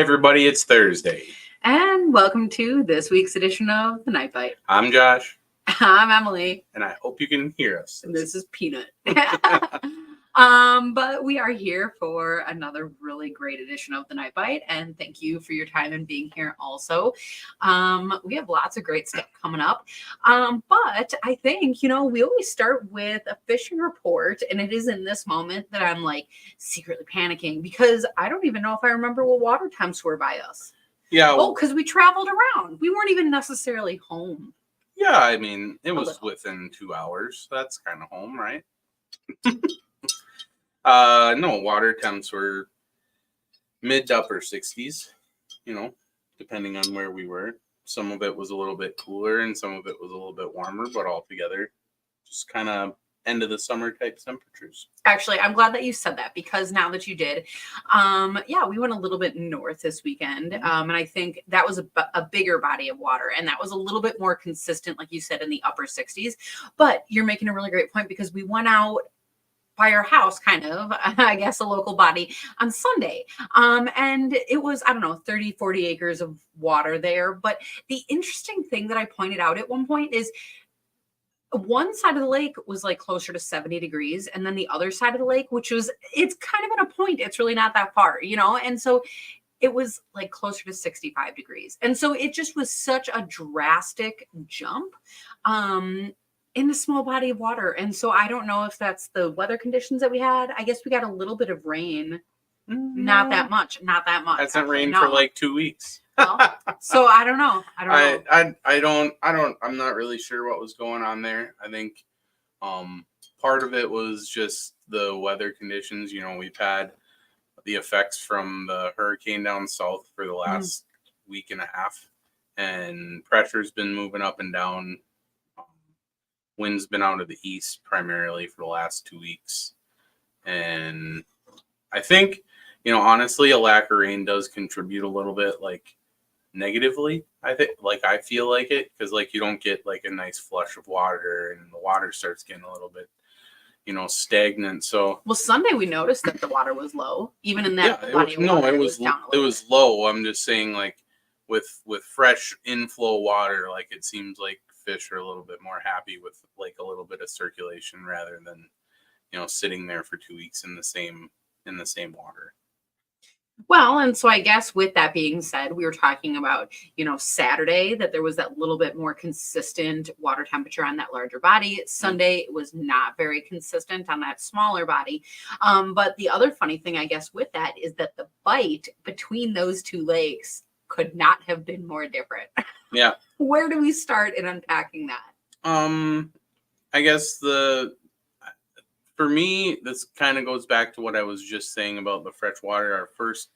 everybody, it's Thursday. And welcome to this week's edition of The Night Bite. I'm Josh. I'm Emily. And I hope you can hear us. And this is Peanut. But we are here for another really great edition of The Night Bite. And thank you for your time and being here also. We have lots of great stuff coming up. But I think, we always start with a fishing report. And it is in this moment that I'm like secretly panicking because I don't even know if I remember what water temps were by us. Yeah. Oh, because we traveled around. We weren't even necessarily home. Yeah, I mean, it was within 2 hours. That's kind of home, right? No, water temps were mid to upper 60s, depending on where we were. Some of it was a little bit cooler and some of it was a little bit warmer, but altogether, just kind of end of the summer type temperatures. Actually, I'm glad that you said that because now that you did, we went a little bit north this weekend. And I think that was a bigger body of water and that was a little bit more consistent, like you said, in the upper 60s. But you're making a really great point because we went out by our house, kind of, I guess, a local body on Sunday. And it was, 30, 40 acres of water there. But the interesting thing that I pointed out at one point is one side of the lake was like closer to 70 degrees. And then the other side of the lake, it's kind of at a point, it's really not that far, And so it was like closer to 65 degrees. And so it just was such a drastic jump in a small body of water. And so I don't know if that's the weather conditions that we had. I guess we got a little bit of rain. Not that much. Hasn't rained for like 2 weeks. Well, so I don't know. I'm not really sure what was going on there. I think part of it was just the weather conditions. We've had the effects from the hurricane down south for the last week and a half, and pressure's been moving up and down. Wind's been out of the east primarily for the last 2 weeks, and I think honestly, a lack of rain does contribute a little bit, like negatively. I think, I feel like it because you don't get like a nice flush of water, and the water starts getting a little bit, stagnant. So Sunday we noticed that the water was low, even in that body of water. It was low. I'm just saying, with fresh inflow water, it seems like fish are a little bit more happy with a little bit of circulation rather than sitting there for 2 weeks in the same water. Well, and so I guess with that being said, we were talking about, Saturday, that there was that little bit more consistent water temperature on that larger body. Sunday, it was not very consistent on that smaller body. But the other funny thing, I guess, with that is that the bite between those two lakes could not have been more different. Yeah. Where do we start in unpacking that? I guess for me, this kind of goes back to what I was just saying about the freshwater. Our first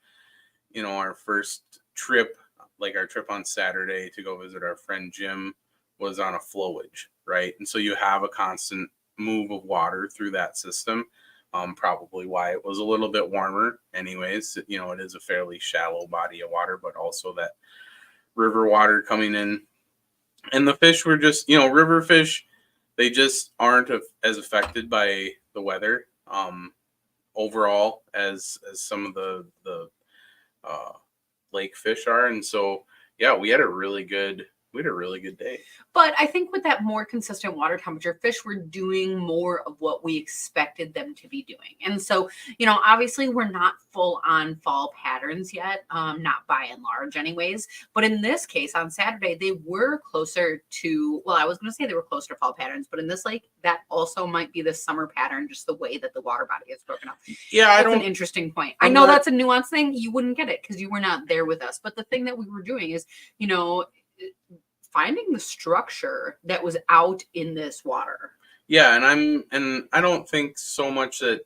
trip, our trip on Saturday to go visit our friend Jim, was on a flowage, right? And so you have a constant move of water through that system. Probably why it was a little bit warmer. Anyways, it is a fairly shallow body of water, but also that river water coming in. And the fish were just, river fish, they just aren't as affected by the weather overall as some of the lake fish are. And so, yeah, we had a really good day. But I think with that more consistent water temperature, fish were doing more of what we expected them to be doing. And so, obviously we're not full on fall patterns yet, not by and large anyways. But in this case, on Saturday, they were closer to, I was going to say they were closer to fall patterns, but in this lake, that also might be the summer pattern, just the way that the water body is broken up. Yeah, that's an interesting point. I know that's a nuanced thing. You wouldn't get it because you were not there with us. But the thing that we were doing is, finding the structure that was out in this water. Yeah, and I don't think so much that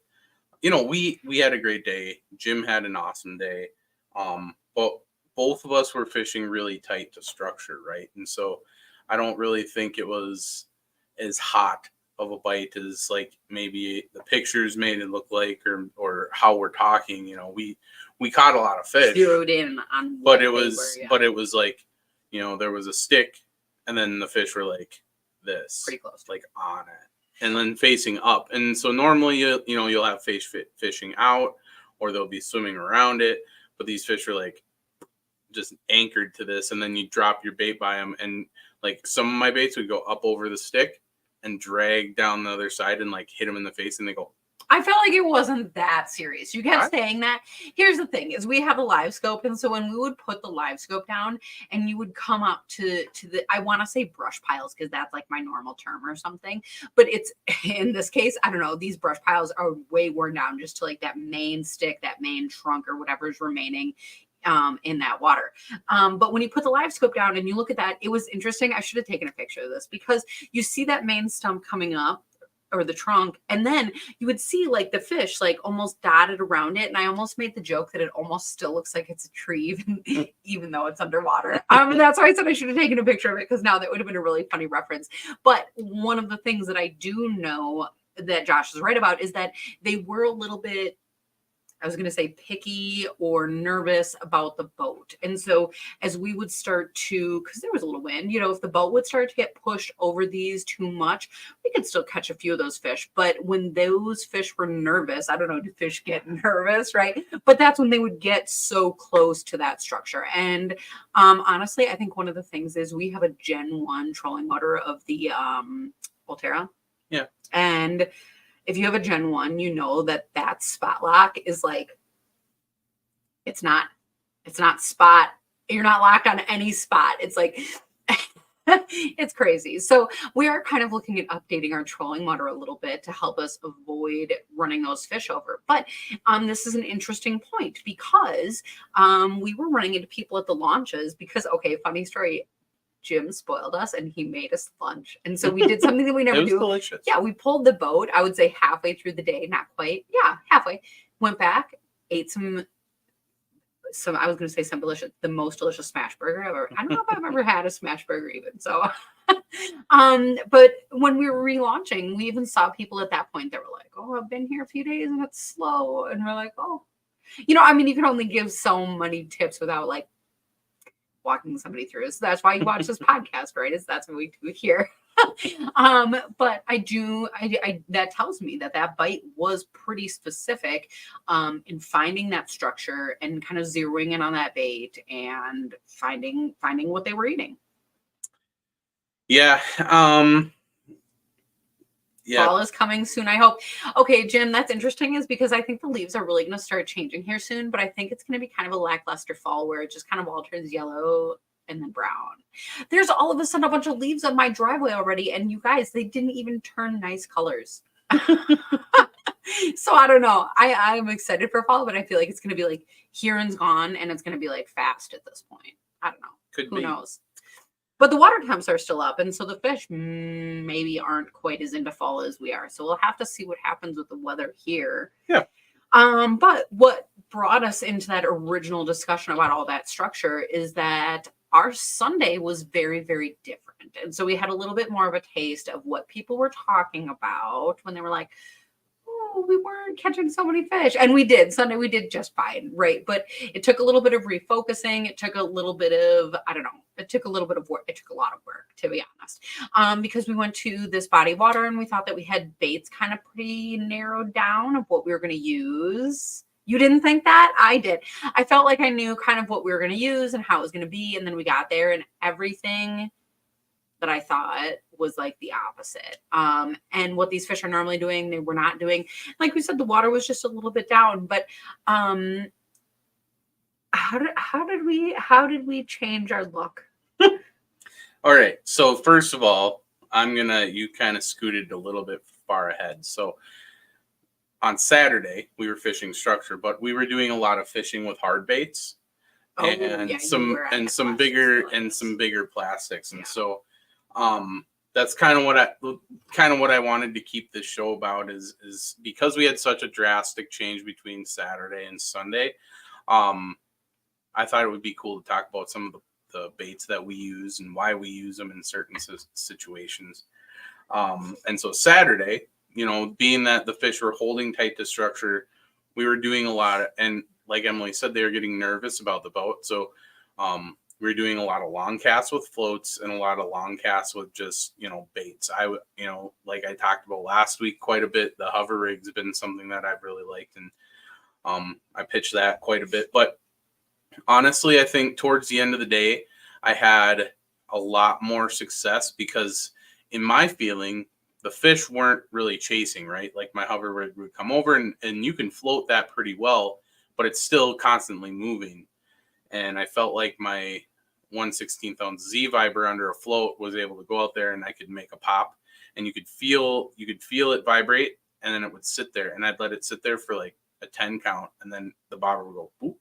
we had a great day. Jim had an awesome day. But both of us were fishing really tight to structure, right? And so I don't really think it was as hot of a bite as maybe the pictures made it look like, or how we're talking. We caught a lot of fish. Zeroed in on but it was there was a stick, and then the fish were this, pretty close, on it, and then facing up. And so normally you'll have fish fishing out, or they'll be swimming around it. But these fish are just anchored to this, and then you drop your bait by them, and like some of my baits would go up over the stick and drag down the other side and like hit them in the face, and they go. I felt like it wasn't that serious. You kept What? saying that. Here's the thing: is we have a live scope, and so when we would put the live scope down, and you would come up to the, I want to say brush piles because that's like my normal term or something, but it's in this case, I don't know. These brush piles are way worn down just to like that main stick, that main trunk, or whatever's remaining in that water. But when you put the live scope down and you look at that, it was interesting. I should have taken a picture of this because you see that main stump coming up, or the trunk, and then you would see like the fish like almost dotted around it, and I almost made the joke that it almost still looks like it's a tree even though it's underwater. And that's why I said I should have taken a picture of it, because now that would have been a really funny reference. But one of the things that I do know that Josh is right about is that they were a little bit, I was going to say picky or nervous about the boat. And so as we would start to, because there was a little wind, if the boat would start to get pushed over these too much, we could still catch a few of those fish. But when those fish were nervous, I don't know, do fish get nervous, right? But that's when they would get so close to that structure. And honestly, I think one of the things is we have a Gen 1 trolling motor of the Ulterra. Yeah. And if you have a Gen 1, you know that spot lock is like, it's not spot. You're not locked on any spot. It's like, it's crazy. So we are kind of looking at updating our trolling motor a little bit to help us avoid running those fish over. But this is an interesting point because we were running into people at the launches because, okay, funny story, Jim spoiled us and he made us lunch. And so we did something that we never It was do. delicious. Yeah, we pulled the boat, I would say halfway through the day, not quite. Yeah, halfway. Went back, ate some I was going to say some delicious, the most delicious smash burger ever. I don't know if I've ever had a smash burger even. So, but when we were relaunching, we even saw people at that point that were like, oh, I've been here a few days and it's slow. And we're like, oh, you can only give so many tips without like walking somebody through. So that's why you watch this podcast, right? That's what we do here. But I that tells me that bite was pretty specific in finding that structure and kind of zeroing in on that bait and finding what they were eating. Yeah. Yeah. Fall is coming soon, I hope. Okay, Jim, that's interesting is because I think the leaves are really going to start changing here soon, but I think it's going to be kind of a lackluster fall where it just kind of all turns yellow and then brown. There's all of a sudden a bunch of leaves on my driveway already, and you guys, they didn't even turn nice colors. So I don't know. I'm excited for fall, but I feel like it's going to be like Huron's gone, and it's going to be like fast at this point. I don't know. Who knows? But the water temps are still up, and so the fish maybe aren't quite as into fall as we are. So we'll have to see what happens with the weather here. Yeah. But what brought us into that original discussion about all that structure is that our Sunday was very, very different. And so we had a little bit more of a taste of what people were talking about when they were like, oh, we weren't catching so many fish. And we did. Sunday, we did just fine, right? But it took a little bit of refocusing. It took a little bit of, I don't know, it took a little bit of work. It took a lot of work, to be honest, because we went to this body of water and we thought that we had baits kind of pretty narrowed down of what we were going to use. You didn't think that? I did. I felt like I knew kind of what we were going to use and how it was going to be. And then we got there and everything that I thought was like the opposite. And what these fish are normally doing, they were not doing. Like we said, the water was just a little bit down. But how did we change our look? All right. So first of all, you kind of scooted a little bit far ahead. So on Saturday, we were fishing structure, but we were doing a lot of fishing with hard baits some bigger plastics. And so that's kind of what I wanted to keep this show about is because we had such a drastic change between Saturday and Sunday. I thought it would be cool to talk about some of the baits that we use and why we use them in certain situations. And so Saturday, being that the fish were holding tight to structure, we were doing a lot and like Emily said, they were getting nervous about the boat. So we were doing a lot of long casts with floats and a lot of long casts with just, baits. Like I talked about last week quite a bit, the hover rig's been something that I've really liked. And I pitched that quite a bit. But honestly, I think towards the end of the day, I had a lot more success because, in my feeling, the fish weren't really chasing, right? Like my hover rig would come over and you can float that pretty well, but it's still constantly moving. And I felt like my 1/16 ounce Z Viber under a float was able to go out there and I could make a pop, and you could feel it vibrate, and then it would sit there, and I'd let it sit there for like a 10 count, and then the bobber would go boop.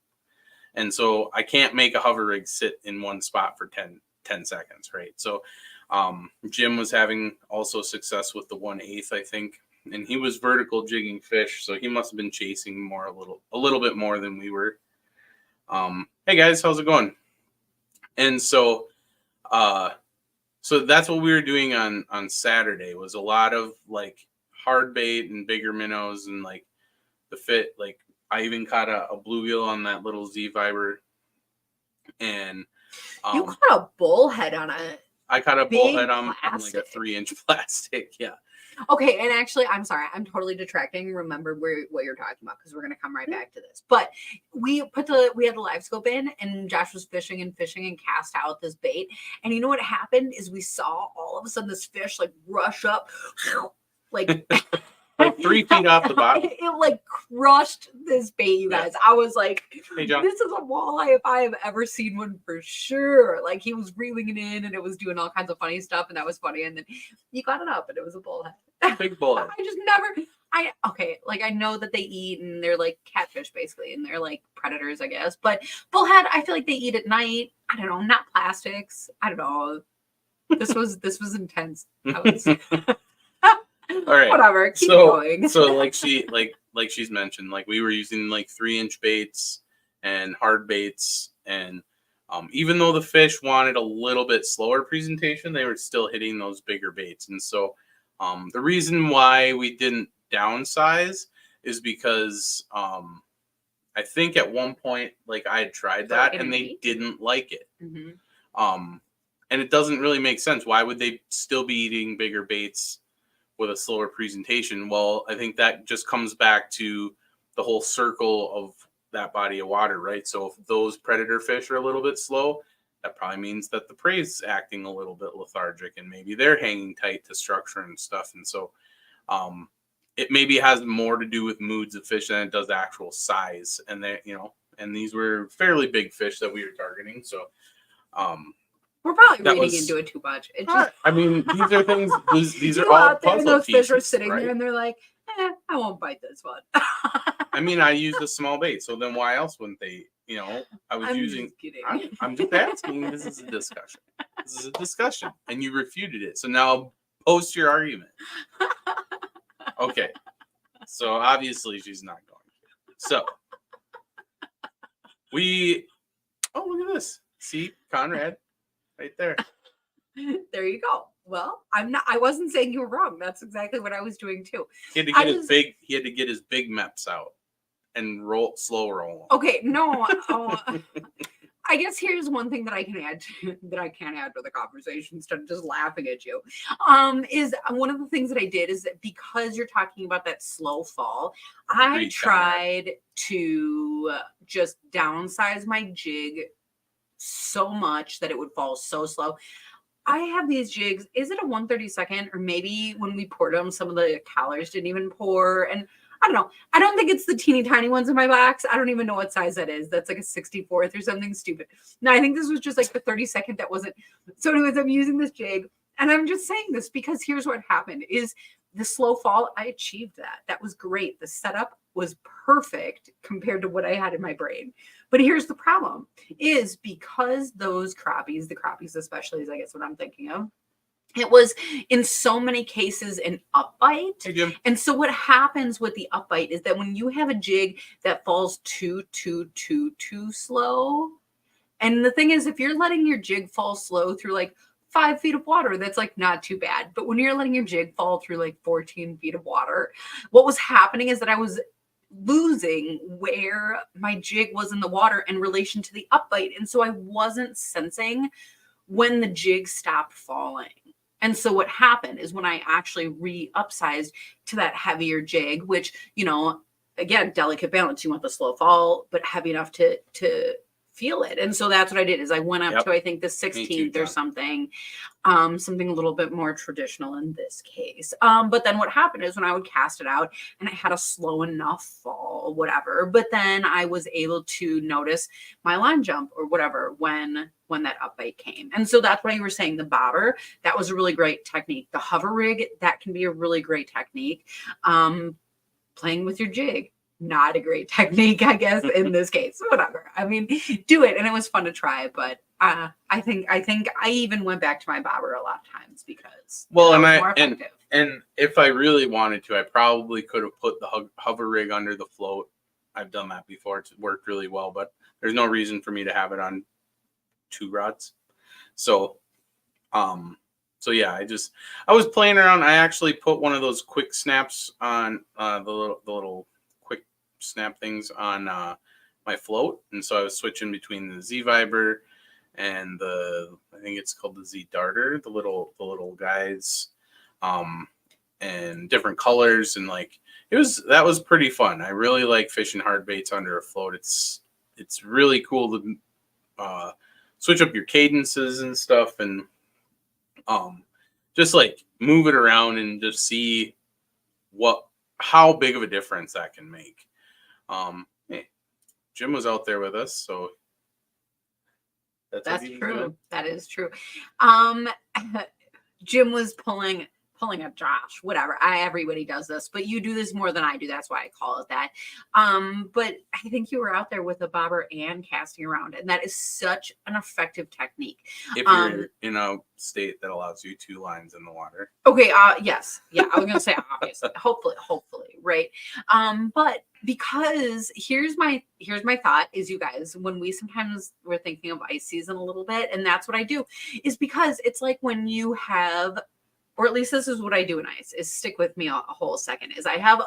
And so I can't make a hover rig sit in one spot for 10 seconds, right? So Jim was having also success with the 1/8, I think, and he was vertical jigging fish, so he must have been chasing more a little bit more than we were. Hey guys, how's it going? And so that's what we were doing on Saturday, was a lot of like hard bait and bigger minnows, and like the fit. Like I even caught a bluegill on that little Z Viber, and You caught a bullhead on a I caught a big bullhead on like a plastic. 3-inch plastic. Yeah. Okay, and actually, I'm sorry, I'm totally detracting. Remember what you're talking about, because we're gonna come right back to this. But we had the live scope in, and Josh was fishing and cast out this bait. And you know what happened is we saw all of a sudden this fish like rush up, like Like 3 feet off the bottom. It like crushed this bait, you guys. I was like, Hey, John. this is a walleye if I have ever seen one, for sure. Like he was reeling it in and it was doing all kinds of funny stuff, and that was funny. And then you got it up and it was a bullhead. Big bullhead. Like I know that they eat and they're like catfish basically, and they're like predators, I guess. But bullhead, I feel like they eat at night. I don't know, not plastics. I don't know. This was intense. All right. Whatever. Keep going. So like she's mentioned, like we were using like 3-inch baits and hard baits, and even though the fish wanted a little bit slower presentation, they were still hitting those bigger baits. And so the reason why we didn't downsize is because I think at one point, like I had tried that and they didn't like it. Mm-hmm. And it doesn't really make sense. Why would they still be eating bigger baits with a slower presentation? Well, I think that just comes back to the whole circle of that body of water, right? So if those predator fish are a little bit slow, that probably means that the prey's acting a little bit lethargic, and maybe they're hanging tight to structure and stuff. And so it maybe has more to do with moods of fish than it does actual size. And they, and these were fairly big fish that we were targeting. So we're probably reading into it too much. I mean, these are things. These are all puzzle pieces. Those fish are sitting there, and they're like, "I won't bite this one." I mean, I used a small bait, so then why else wouldn't they? I'm just kidding. I'm just asking. This is a discussion. And you refuted it. So now post your argument. Okay. So obviously she's not going to. So look at this. See, Conrad. Right there. There you go. Well, I wasn't saying you were wrong. That's exactly what I was doing too. He had to get his big meps out and slow roll. Okay, no. I guess here's one thing that I can add to the conversation instead of just laughing at you. Is one of the things that I did is that, because you're talking about that slow fall, I tried to just downsize my jig so much that it would fall so slow. I have these jigs. Is it a 1/32, or maybe when we poured them, some of the collars didn't even pour? And I don't know. I don't think it's the teeny tiny ones in my box. I don't even know what size that is. That's like a 64th or something stupid. No, I think this was just like the 32nd that wasn't. So anyways, I'm using this jig, and I'm just saying this because here's what happened is the slow fall. I achieved that. That was great. The setup was perfect compared to what I had in my brain. But here's the problem is, because those crappies, the crappies especially is I guess what I'm thinking of, it was in so many cases an upbite. Hey, Jim. And so what happens with the upbite is that when you have a jig that falls too slow, and the thing is, if you're letting your jig fall slow through like 5 feet of water, that's like not too bad. But when you're letting your jig fall through like 14 feet of water, what was happening is that I was losing where my jig was in the water in relation to the upbite. And so I wasn't sensing when the jig stopped falling. And so what happened is, when I actually re-upsized to that heavier jig, which, again, delicate balance, you want the slow fall, but heavy enough to feel it. And so that's what I did is I went up Yep. to, I think, the Me too, 16th or John. something, something a little bit more traditional in this case. But then what happened is when I would cast it out and I had a slow enough fall, whatever, but then I was able to notice my line jump or whatever when that upbite came. And so that's why you were saying the bobber, that was a really great technique. The hover rig, that can be a really great technique. Playing with your jig, not a great technique, I guess, in this case. Whatever. I mean, do it. And it was fun to try, but I think I even went back to my bobber a lot of times because Well, that and was more effective. And if I really wanted to, I probably could have put the hover rig under the float. I've done that before. It's worked really well, but there's no reason for me to have it on 2 rods. So, yeah, I was playing around. I actually put one of those quick snaps on the little quick snap things on my float, and so I was switching between the Z Viber and I think it's called the Z Darter, the little guys, and different colors, and like that was pretty fun. I really like fishing hard baits under a float. It's really cool to switch up your cadences and stuff, and just like move it around and just see how big of a difference that can make. Hey, Jim was out there with us, so That's true. That is true. Jim was pulling a Josh, whatever. Everybody does this, but you do this more than I do. That's why I call it that. But I think you were out there with a bobber and casting around, and that is such an effective technique. If you're in a state that allows you 2 lines in the water. Okay. Yes. Yeah. I was gonna say obviously, hopefully, right. But because here's my thought is, you guys, when we're thinking of ice season a little bit, and that's what I do, is because it's like when you have, or at least this is what I do in ice, is stick with me a whole second, is I have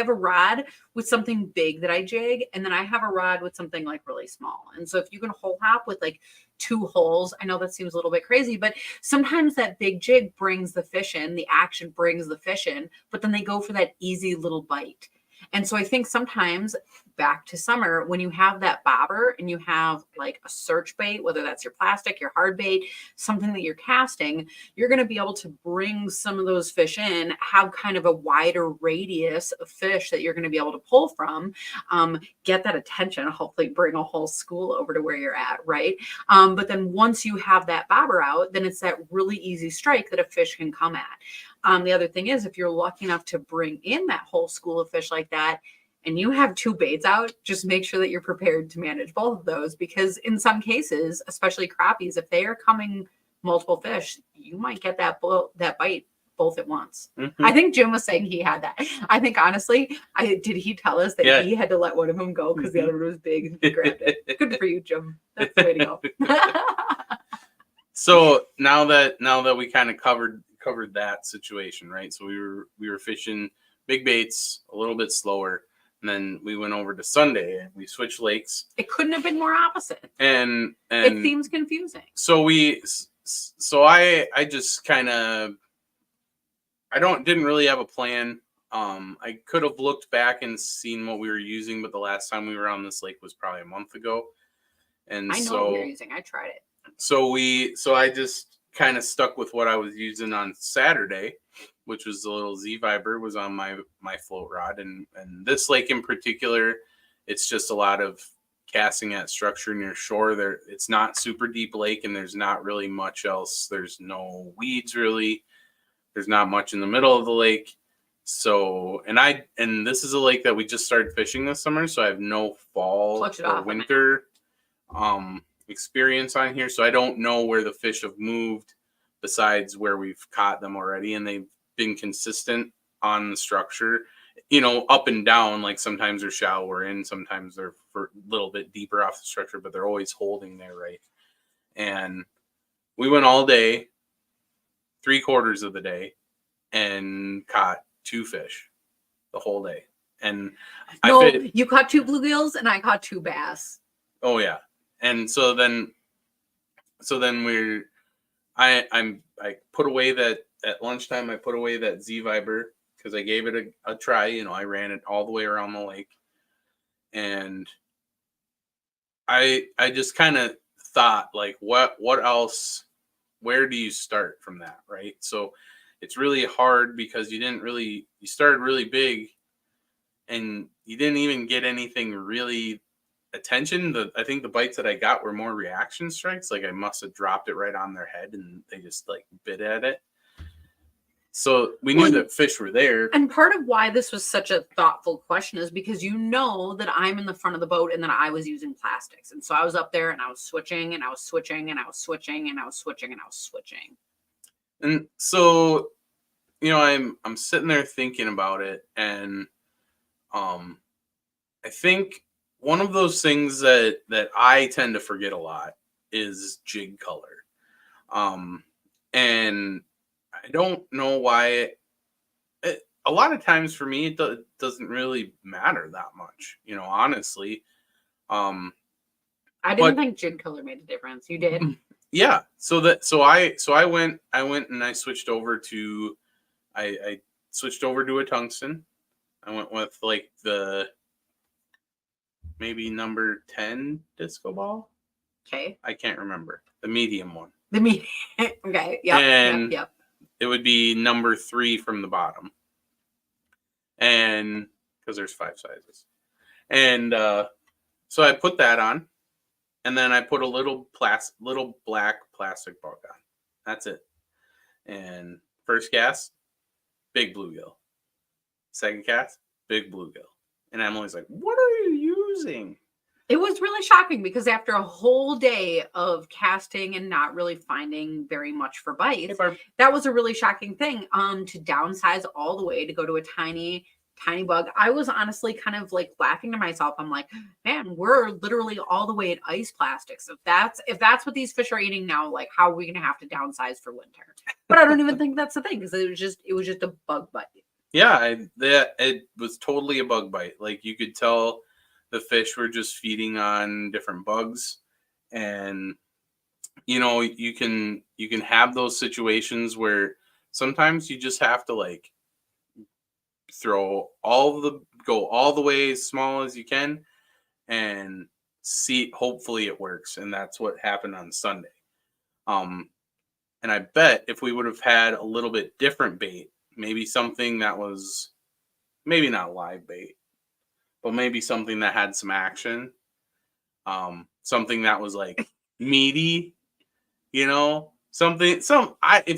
a rod with something big that I jig, and then I have a rod with something like really small. And so if you can hole hop with like 2 holes, I know that seems a little bit crazy, but sometimes that big jig brings the fish in, the action brings the fish in, but then they go for that easy little bite. And so I think sometimes back to summer, when you have that bobber and you have like a search bait, whether that's your plastic, your hard bait, something that you're casting, you're going to be able to bring some of those fish in, have kind of a wider radius of fish that you're going to be able to pull from, get that attention, hopefully bring a whole school over to where you're at, right? But then once you have that bobber out, then it's that really easy strike that a fish can come at. The other thing is, if you're lucky enough to bring in that whole school of fish like that, and you have 2 baits out, just make sure that you're prepared to manage both of those, because in some cases, especially crappies, if they are coming multiple fish, you might get that bite both at once. Mm-hmm. I think Jim was saying he had that. I think honestly, did he tell us that he had to let one of them go because the other one was big and he grabbed it? Good for you, Jim. That's the way to go. So now that we kind of covered that situation, right? So we were fishing big baits a little bit slower, and then we went over to Sunday and we switched lakes. It couldn't have been more opposite. And it seems confusing. So I just kind of didn't really have a plan. I could have looked back and seen what we were using, but the last time we were on this lake was probably a month ago. And I know what we were using. I tried it. So I just kind of stuck with what I was using on Saturday, which was the little Z Viber was on my float rod. And this lake in particular, it's just a lot of casting at structure near shore. It's not super deep lake, and there's not really much else. There's no weeds really. There's not much in the middle of the lake. So, and this is a lake that we just started fishing this summer, so I have no fall or winter experience on here. So I don't know where the fish have moved besides where we've caught them already, and they've been consistent on the structure, up and down. Like sometimes they're shallower in, sometimes they're for a little bit deeper off the structure, but they're always holding there, right? And we went all day, 3/4 of the day, and caught 2 fish the whole day. And you caught 2 bluegills and I caught 2 bass. Oh yeah. And so then I put away that at lunchtime. I put away that Z Viber because I gave it a try. I ran it all the way around the lake, and I just kind of thought like, what else? Where do you start from that, right? So it's really hard because you started really big, and you didn't even get anything really attention. I think the bites that I got were more reaction strikes. Like I must have dropped it right on their head, and they just like bit at it. So we knew that fish were there. And part of why this was such a thoughtful question is because you know that I'm in the front of the boat and that I was using plastics. And so I was up there and I was switching and I was switching and I was switching and I was switching and I was switching. And so, I'm sitting there thinking about it, and I think one of those things that I tend to forget a lot is jig color. And I don't know why. A lot of times for me, it doesn't really matter that much, honestly. I didn't think jig color made a difference. You did? Yeah. So I went and I switched over to I switched over to a tungsten. I went with like the maybe number 10 disco ball. Okay. I can't remember. The medium one. The medium. Okay. Yep. Yep. It would be number 3 from the bottom. And because there's 5 sizes. And so I put that on, and then I put a little black plastic bug on. That's it. And first cast, big bluegill. Second cast, big bluegill. And Emily's like, "What are you using?" It was really shocking because after a whole day of casting and not really finding very much for bites, that was a really shocking thing. To downsize all the way to go to a tiny bug. I was honestly kind of like laughing to myself. I'm like, man, we're literally all the way at ice plastics. If that's what these fish are eating now, like how are we gonna have to downsize for winter? But I don't even think that's the thing, because it was just a bug bite. Yeah, it was totally a bug bite. Like you could tell the fish were just feeding on different bugs. And you can have those situations where sometimes you just have to like go all the way as small as you can and see, hopefully it works. And that's what happened on Sunday. And I bet if we would have had a little bit different bait, maybe something that was maybe not live bait, but maybe something that had some action, something that was like meaty, if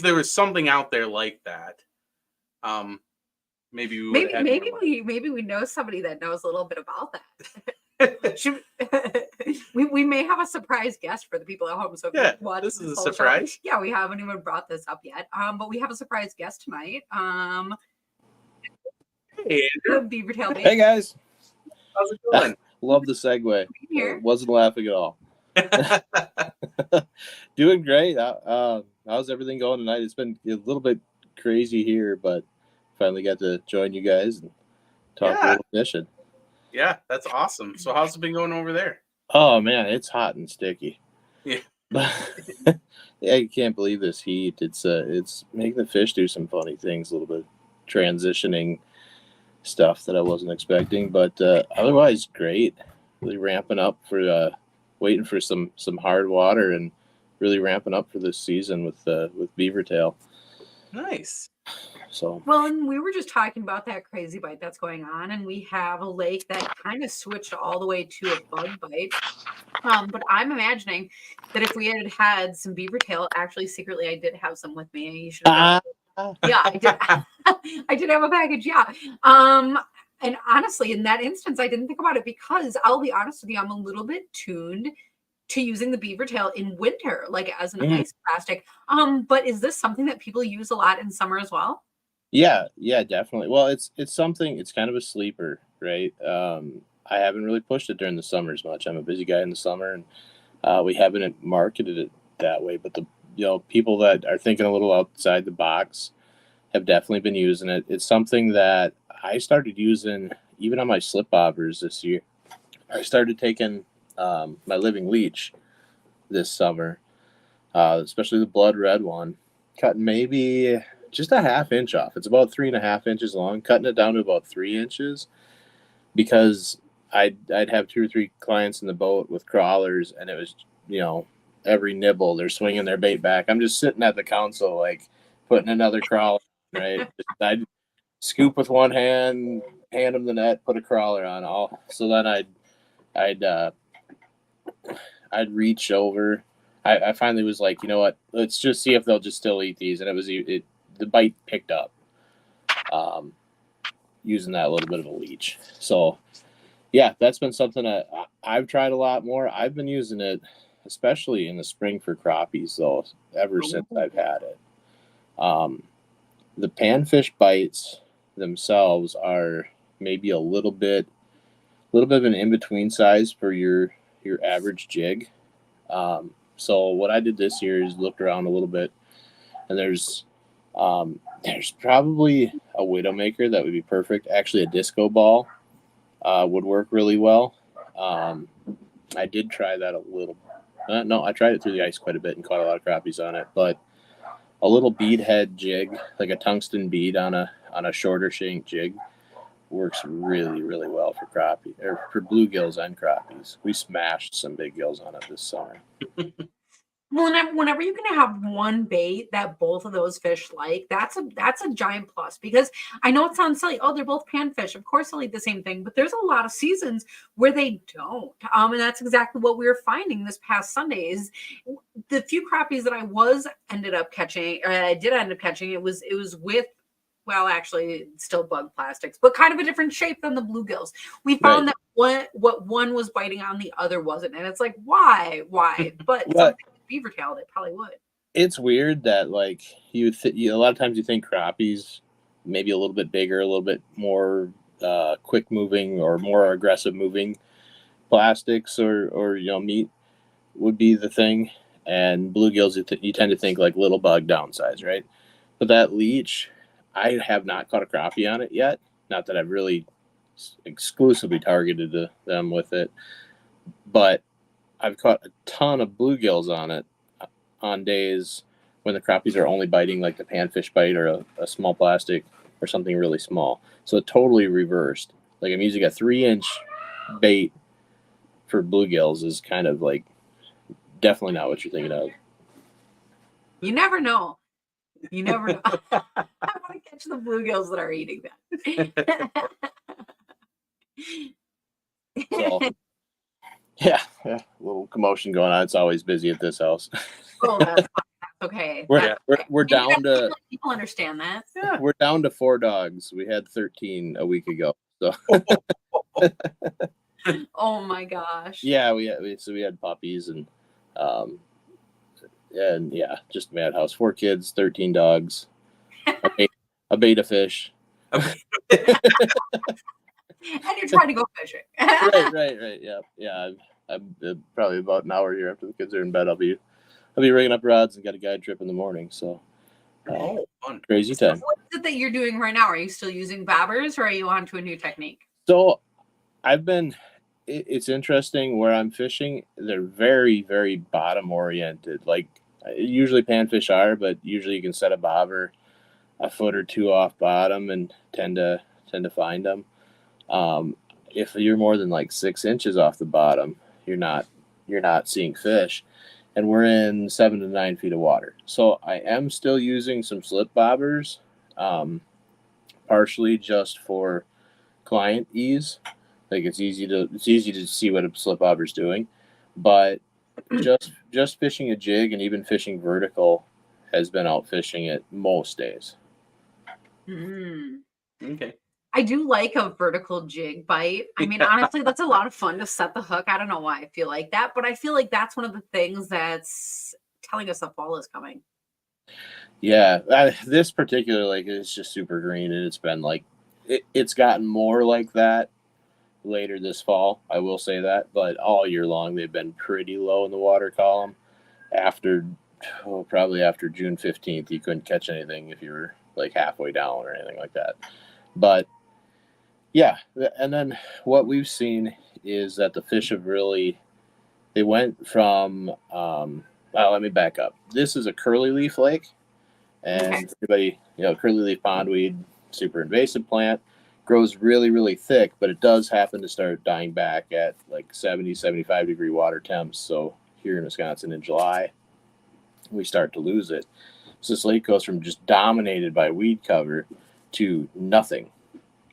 there was something out there like that, maybe we know somebody that knows a little bit about that. we may have a surprise guest for the people at home. So this is a surprise. Yeah, we haven't even brought this up yet. But we have a surprise guest tonight. Hey, Andrew. Beaver Tail Baby. Hey guys. How's it going? Love the segue. Wasn't laughing at all. Doing great. How's everything going tonight? It's been a little bit crazy here, but finally got to join you guys and talk a little fishing. Yeah, that's awesome. So how's it been going over there? Oh man, it's hot and sticky. Yeah. I can't believe this heat. It's making the fish do some funny things, a little bit transitioning stuff that I wasn't expecting, but otherwise great. Really ramping up for waiting for some hard water and really ramping up for this season with beaver tail. Nice. So well, and we were just talking about that crazy bite that's going on, and we have a lake that kind of switched all the way to a bug bite. But I'm imagining that if we had some beaver tail, actually secretly I did have some with me. You should have yeah, I did. I did have a package. Yeah. And honestly, in that instance, I didn't think about it because I'll be honest with you, I'm a little bit tuned to using the beaver tail in winter, like as an ice plastic. But is this something that people use a lot in summer as well? Yeah, definitely. Well, it's something. It's kind of a sleeper, right? I haven't really pushed it during the summer as much. I'm a busy guy in the summer, and we haven't marketed it that way. But the people that are thinking a little outside the box have definitely been using it. It's something that I started using even on my slip bobbers this year. I started taking my living leech this summer, especially the blood red one, cutting maybe just a half inch off. It's about 3.5 inches long, cutting it down to about 3 inches, because I'd have 2 or 3 clients in the boat with crawlers, and it was, every nibble they're swinging their bait back. I'm just sitting at the console, like putting another crawler, right? I'd scoop with one hand, hand them the net, put a crawler on. So then I'd I'd reach over. I finally was like, you know what? Let's just see if they'll just still eat these, and the bite picked up, using that little bit of a leech. So yeah, that's been something that I've tried a lot more. I've been using it, especially in the spring for crappies, though, ever since I've had it. The panfish bites themselves are maybe a little bit of an in-between size for your average jig. So what I did this year is looked around a little bit, and there's probably a Widowmaker that would be perfect. Actually, a disco ball would work really well. I did try that a little. No, I tried it through the ice quite a bit and caught a lot of crappies on it. But a little bead head jig, like a tungsten bead on a shorter shank jig, works really, really well for crappie or for bluegills and crappies. We smashed some big gills on it this summer. Whenever you can have one bait that both of those fish like, that's a giant plus, because I know it sounds silly. Oh, they're both panfish. Of course they'll eat the same thing, but there's a lot of seasons where they don't. And that's exactly what we were finding this past Sunday. Is the few crappies that I ended up catching, it was with, well, actually still bug plastics, but kind of a different shape than the bluegills. We found that what one was biting on, the other wasn't. And it's like, why? But beaver tail, they probably would. It's weird that, like, a lot of times you think crappies maybe a little bit bigger, a little bit more quick moving or more aggressive moving plastics or meat would be the thing, and bluegills you tend to think like little bug downsize, right? But that leech, I have not caught a crappie on it yet. Not that I've really exclusively targeted them with it, but I've caught a ton of bluegills on it on days when the crappies are only biting like the panfish bite or a small plastic or something really small. So it totally reversed. Like, I'm using a 3-inch bait for bluegills is kind of like definitely not what you're thinking of. You never know. I want to catch the bluegills that are eating that. So, yeah, a little commotion going on. It's always busy at this house. Oh, that's okay. We're down to people understand that. Yeah. We're down to 4 dogs. We had 13 a week ago. So oh my gosh. Yeah, we had puppies and yeah, just madhouse. 4 kids, 13 dogs, a beta fish. And you're trying to go fishing. Right. Yeah. I'm probably about an hour here after the kids are in bed. I'll be rigging up rods and got a guide trip in the morning. So, fun. Crazy time. So what is it that you're doing right now? Are you still using bobbers, or are you on to a new technique? So, it's interesting where I'm fishing. They're very, very bottom oriented. Like, usually panfish are, but usually you can set a bobber a foot or 2 off bottom and tend to find them. If you're more than like 6 inches off the bottom, you're not seeing fish, and we're in 7 to 9 feet of water. So I am still using some slip bobbers, partially just for client ease. Like, it's easy to see what a slip bobber's doing, but just fishing a jig and even fishing vertical has been out fishing it most days. Okay. I do like a vertical jig bite. I mean, honestly, that's a lot of fun to set the hook. I don't know why I feel like that, but I feel like that's one of the things that's telling us that fall is coming. Yeah, this particular lake is just super green, and it's been like it's gotten more like that later this fall. I will say that, but all year long they've been pretty low in the water column. Probably after June 15th, you couldn't catch anything if you were like halfway down or anything like that. But yeah, and then what we've seen is that the fish have they went from let me back up. This is a curly leaf lake, and everybody, curly leaf pondweed, super invasive plant. grows really, really thick, but it does happen to start dying back at like 70, 75 degree water temps. So here in Wisconsin in July, we start to lose it. So this lake goes from just dominated by weed cover to nothing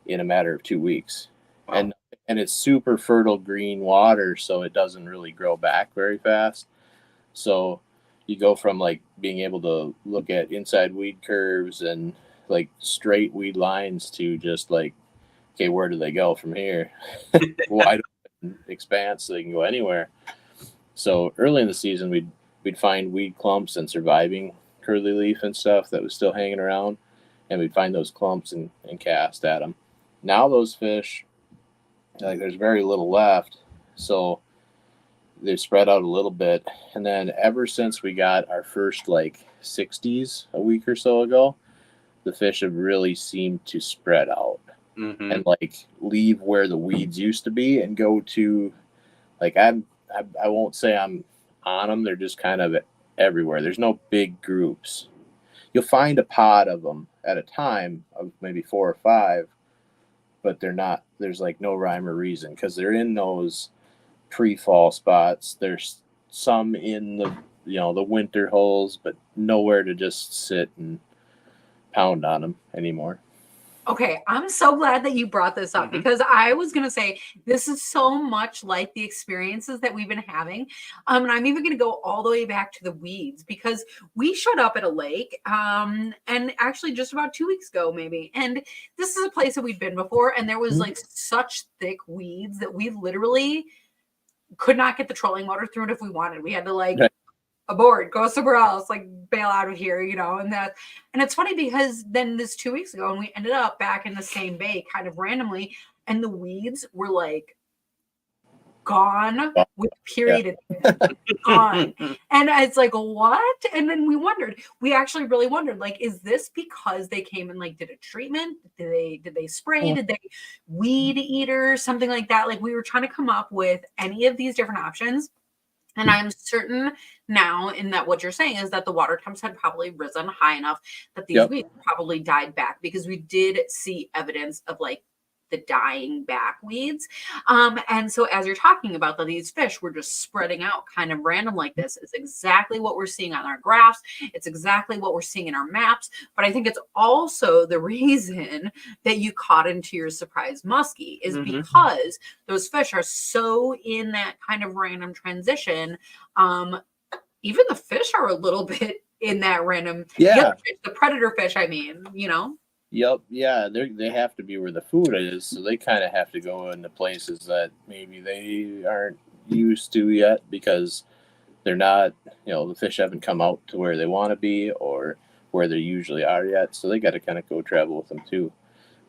in a matter of 2 weeks. Wow. And it's super fertile green water, so it doesn't really grow back very fast. So you go from like being able to look at inside weed curves and like straight weed lines to just like, okay, where do they go from here? Wide open expanse, so they can go anywhere. So early in the season, we'd find weed clumps and surviving curly leaf and stuff that was still hanging around, and we'd find those clumps and cast at them. Now those fish, like there's very little left, so they've spread out a little bit. And then ever since we got our first like 60s a week or so ago, the fish have really seemed to spread out and like leave where the weeds used to be and go to like I won't say I'm on them. They're just kind of everywhere. There's no big groups. You'll find a pod of them at a time of maybe 4 or 5, but they're not. There's like no rhyme or reason because they're in those pre-fall spots. There's some in the the winter holes, but nowhere to just sit and pound on them anymore. Okay, I'm so glad that you brought this up because I was going to say this is so much like the experiences that we've been having. And I'm even going to go all the way back to the weeds because we showed up at a lake and actually just about 2 weeks ago, maybe. And this is a place that we'd been before. And there was like such thick weeds that we literally could not get the trolling motor through it if we wanted. We had to like aboard, go somewhere else, like bail out of here, and it's funny because then this 2 weeks ago and we ended up back in the same bay kind of randomly and the weeds were like gone with period gone. And it's like, what? And then we actually really wondered, like, is this because they came and like did a treatment? Did they spray? Did they weed eater, something like that? Like we were trying to come up with any of these different options. And I'm certain now in that what you're saying is that the water temps had probably risen high enough that these weeds probably died back because we did see evidence of like the dying back weeds. And so as you're talking about that, these fish were just spreading out kind of random like this. It's exactly what we're seeing on our graphs. It's exactly what we're seeing in our maps. But I think it's also the reason that you caught into your surprise muskie is because those fish are so in that kind of random transition. Even the fish are a little bit in that random. The predator fish, I mean, Yep. Yeah. They have to be where the food is. So they kind of have to go into places that maybe they aren't used to yet because they're not, the fish haven't come out to where they want to be or where they usually are yet. So they got to kind of go travel with them too.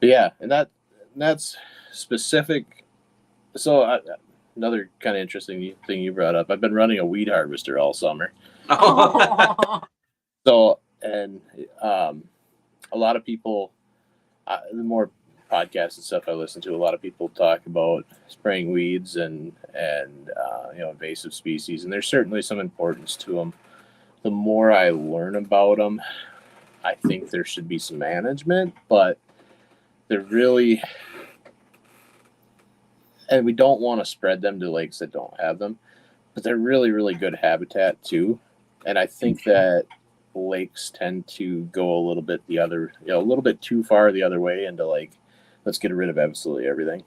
But yeah. And that's specific. So another kind of interesting thing you brought up, I've been running a weed harvester all summer. So, and, a lot of people, the more podcasts and stuff I listen to, a lot of people talk about spraying weeds and invasive species, and there's certainly some importance to them. The more I learn about them, I think there should be some management, but they're really, and we don't want to spread them to lakes that don't have them, but they're really, really good habitat too. And I think that lakes tend to go a little bit a little bit too far the other way into like, let's get rid of absolutely everything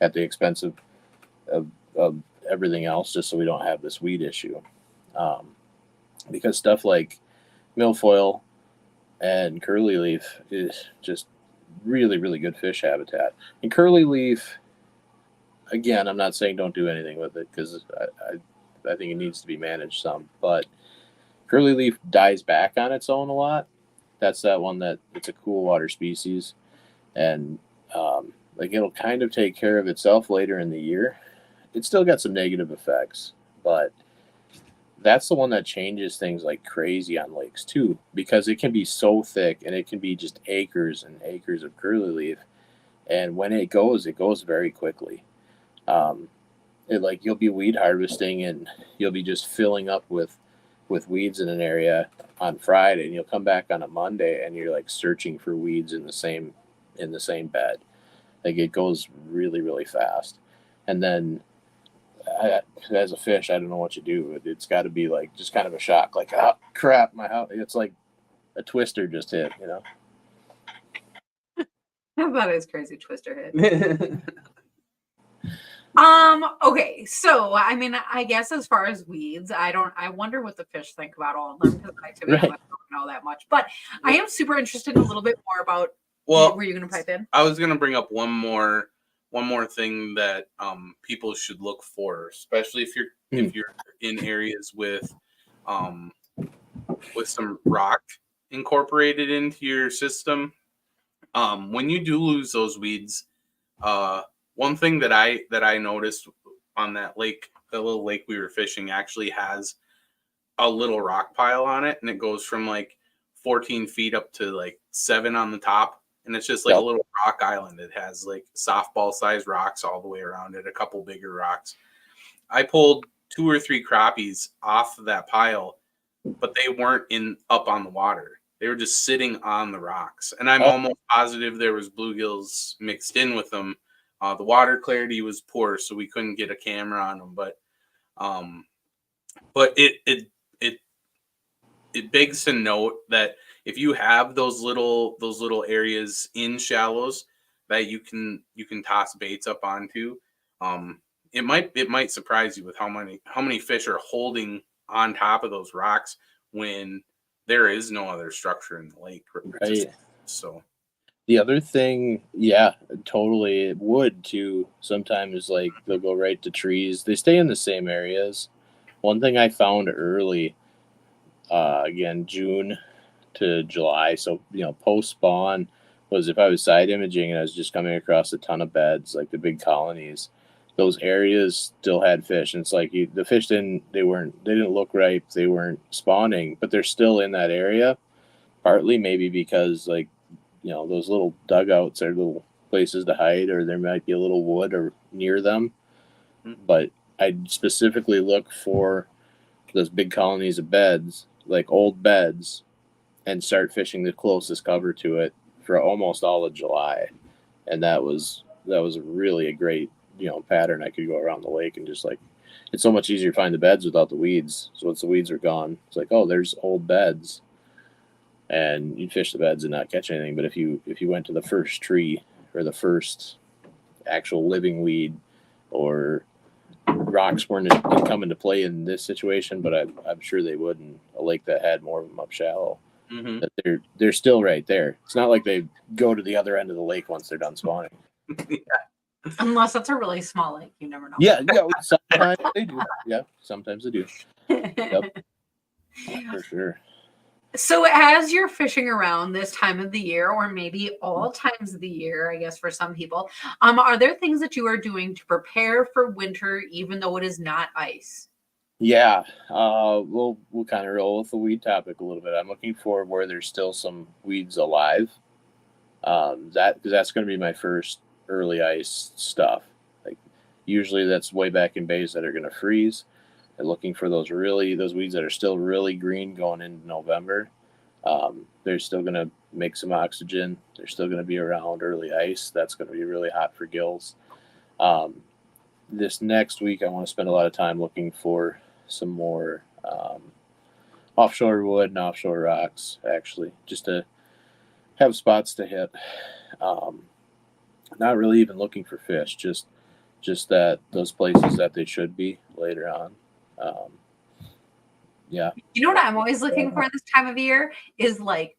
at the expense of everything else, just so we don't have this weed issue. Because stuff like milfoil and curly leaf is just really, really good fish habitat. And curly leaf, again, I'm not saying don't do anything with it because I think it needs to be managed some, but curly leaf dies back on its own a lot. That's that one that it's a cool water species, and it'll kind of take care of itself later in the year. It's still got some negative effects, but that's the one that changes things like crazy on lakes too, because it can be so thick and it can be just acres and acres of curly leaf, and when it goes very quickly. You'll be weed harvesting and you'll be just filling up with weeds in an area on Friday, and you'll come back on a Monday and you're like searching for weeds in the same bed. Like it goes really, really fast. And then as a fish, I don't know what you do. It's got to be like just kind of a shock, like, oh crap, my house. It's like a twister just hit, you know. That is crazy twister hit. Okay, so I mean, I guess as far as weeds, I wonder what the fish think about all of them, because I to be honest, don't know that much. But I am super interested in a little bit more about. Well, were you going to pipe in? I was going to bring up one more thing that people should look for, especially if you're in areas with some rock incorporated into your system. When you do lose those weeds, one thing that I noticed on that lake, the little lake we were fishing, actually has a little rock pile on it, and it goes from like 14 feet up to like 7 on the top, and it's just like a little rock island. It has like softball sized rocks all the way around it, a couple bigger rocks. I pulled 2 or 3 crappies off of that pile, but they weren't up on the water. They were just sitting on the rocks, and I'm almost positive there was bluegills mixed in with them. The water clarity was poor, so we couldn't get a camera on them. But it begs to note that if you have those little areas in shallows that you can toss baits up onto, it might surprise you with how many fish are holding on top of those rocks when there is no other structure in the lake. Right. So the other thing, yeah, totally, it would too. Sometimes like they'll go right to trees. They stay in the same areas. One thing I found early, again, June to July, so post spawn, was if I was side imaging and I was just coming across a ton of beds, like the big colonies, those areas still had fish. And it's like the fish didn't look ripe, they weren't spawning, but they're still in that area. Partly maybe because like those little dugouts are little places to hide, or there might be a little wood or near them. But I specifically look for those big colonies of beds, like old beds, and start fishing the closest cover to it for almost all of July. And that was really a great pattern. I could go around the lake and just like, it's so much easier to find the beds without the weeds. So once the weeds are gone, it's like, oh, there's old beds, and you'd fish the beds and not catch anything. But if you went to the first tree or the first actual living weed, or rocks weren't come into play in this situation, but I'm sure they would in a lake that had more of them up shallow. Mm-hmm. That they're still right there. It's not like they go to the other end of the lake once they're done spawning. Yeah. Unless it's a really small lake, you never know. Yeah, sometimes they do. Yeah, sometimes they do. Yep, for sure. So as you're fishing around this time of the year, or maybe all times of the year, I guess for some people, are there things that you are doing to prepare for winter, even though it is not ice? Yeah, we'll kind of roll with the weed topic a little bit. I'm looking for where there's still some weeds alive. Because that's going to be my first early ice stuff. Like usually that's way back in bays that are going to freeze. And looking for those weeds that are still really green going into November. They're still going to make some oxygen. They're still going to be around early ice. That's going to be really hot for gills. This next week, I want to spend a lot of time looking for some more offshore wood and offshore rocks, actually, just to have spots to hit. Not really even looking for fish, just that those places that they should be later on. Yeah. You know what I'm always looking for this time of year is like,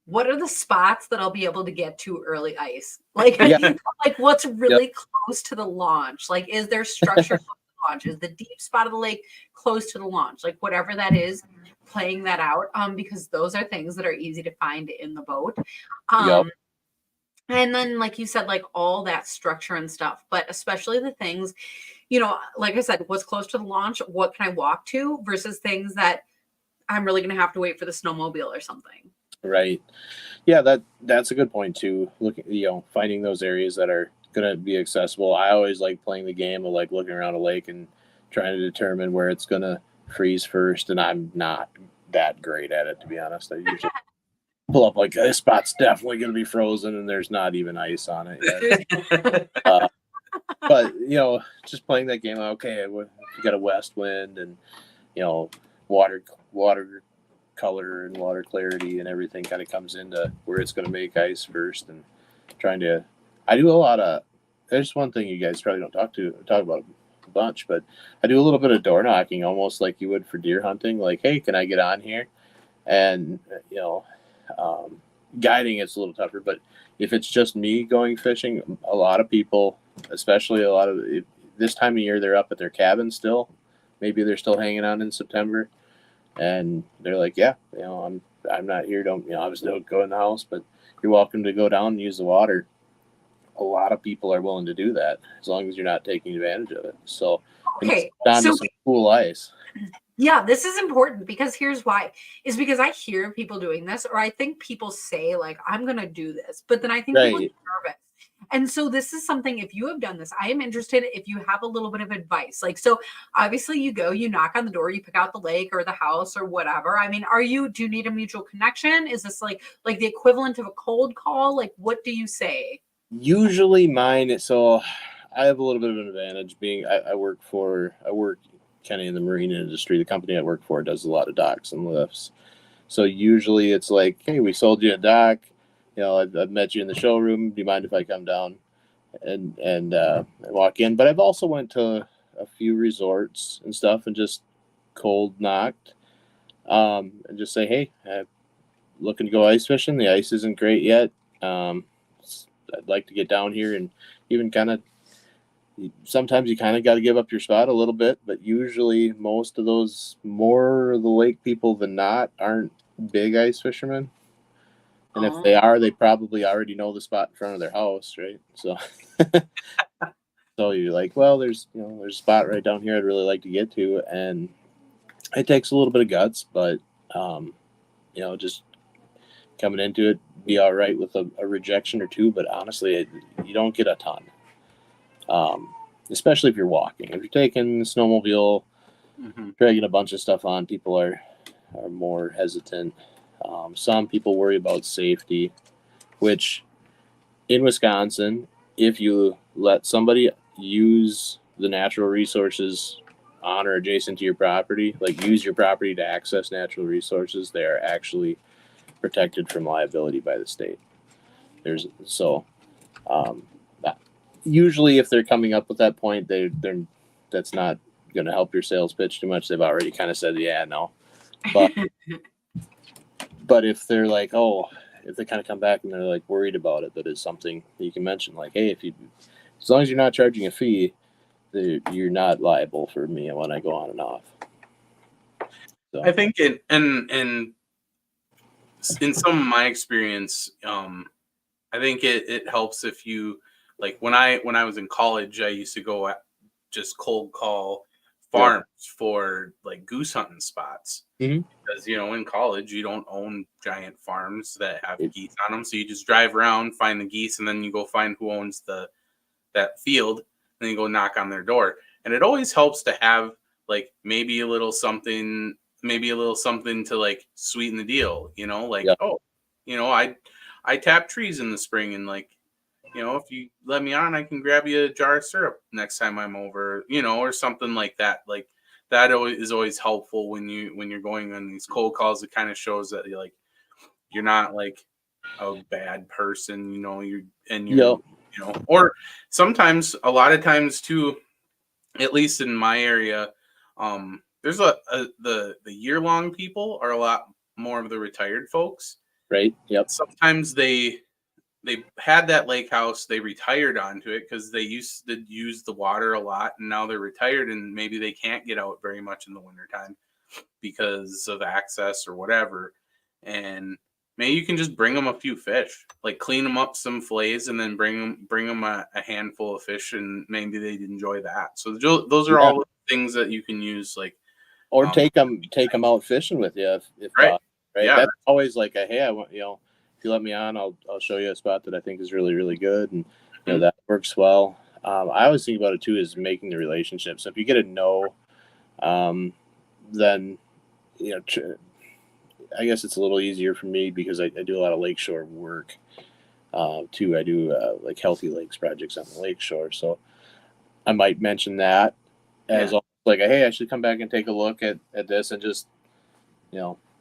what are the spots that I'll be able to get to early ice? Like, like what's really close to the launch? Like, is there structure close to the launch? Is the deep spot of the lake close to the launch? Like, whatever that is, playing that out. Because those are things that are easy to find in the boat. And then, like you said, like all that structure and stuff, but especially the things, like I said, what's close to the launch, what can I walk to versus things that I'm really going to have to wait for the snowmobile or something. Right. Yeah, that's a good point too. Looking, finding those areas that are going to be accessible. I always like playing the game of like looking around a lake and trying to determine where it's going to freeze first. And I'm not that great at it, to be honest. pull up like this spot's definitely going to be frozen, and there's not even ice on it yet. But just playing that game, okay, we got a west wind, and water color and water clarity and everything kind of comes into where it's going to make ice first, and I do a lot of. There's one thing you guys probably don't talk about a bunch, but I do a little bit of door knocking, almost like you would for deer hunting. Like, hey, can I get on here? And guiding it's a little tougher, but if it's just me going fishing, a lot of people, especially this time of year, they're up at their cabin still. Maybe they're still hanging out in September, and they're like, yeah, I'm not here. Obviously don't go in the house, but you're welcome to go down and use the water. A lot of people are willing to do that as long as you're not taking advantage of it. So, okay, down to some cool ice. Yeah, this is important because here's why. Is because I hear people doing this, or I think people say, like, I'm going to do this, but then I think people get nervous. And so this is something, if you have done this, I am interested if you have a little bit of advice. Like, so obviously you go, you knock on the door, you pick out the lake or the house or whatever. I mean, do you need a mutual connection? Is this like the equivalent of a cold call? Like, what do you say? Usually mine, so I have a little bit of an advantage being I work kind of in the marine industry. The company I work for does a lot of docks and lifts. So usually it's like, hey, we sold you a dock. I've met you in the showroom. Do you mind if I come down and walk in? But I've also went to a few resorts and stuff and just cold knocked and just say, hey, I'm looking to go ice fishing. The ice isn't great yet. I'd like to get down here, and even sometimes you kind of got to give up your spot a little bit, but usually most of those, more of the lake people than not, aren't big ice fishermen. And if they are, they probably already know the spot in front of their house, right? So, so you're like, well, there's a spot right down here I'd really like to get to, and it takes a little bit of guts, but just coming into it, be all right with a rejection or two. But honestly, you don't get a ton, especially if you're walking. If you're taking the snowmobile, dragging a bunch of stuff on, people are more hesitant. Some people worry about safety, which in Wisconsin, if you let somebody use the natural resources on or adjacent to your property, like use your property to access natural resources, they are actually protected from liability by the state. Usually if they're coming up with that point, that's not going to help your sales pitch too much. They've already kind of said, yeah, no. But if they're like, if they kind of come back and they're like worried about it, that is something that you can mention. Like, hey, as long as you're not charging a fee, you're not liable for me when I go on and off. So. I think in some of my experience, I think it helps if you, like, when I was in college, I used to go just cold call farms for like goose hunting spots. Because in college you don't own giant farms that have geese on them, so you just drive around, find the geese, and then you go find who owns that field, and then you go knock on their door. And it always helps to have like maybe a little something to like sweeten the deal, I tap trees in the spring, and like, if you let me on, I can grab you a jar of syrup next time I'm over, or something like that. Like that is always helpful when you're going on these cold calls. It kind of shows that you're not like a bad person, or sometimes, a lot of times too, at least in my area, there's the year-long people are a lot more of the retired folks. Right. Yep. Sometimes they had that lake house, they retired onto it because they used to use the water a lot, and now they're retired and maybe they can't get out very much in the wintertime because of access or whatever. And maybe you can just bring them a few fish, like clean them up some fillets, and then bring them a handful of fish, and maybe they'd enjoy that. So those are all things that you can use, like, or take them out fishing with you if right. Right. Yeah. That's always like hey, I want, if you let me on, I'll show you a spot that I think is really, really good. And, that works well. I always think about it too, is making the relationship. So if you get a no, then, I guess it's a little easier for me because I do a lot of lakeshore work too. I do like healthy lakes projects on the lakeshore, so I might mention that as almost like, hey, I should come back and take a look at this and just,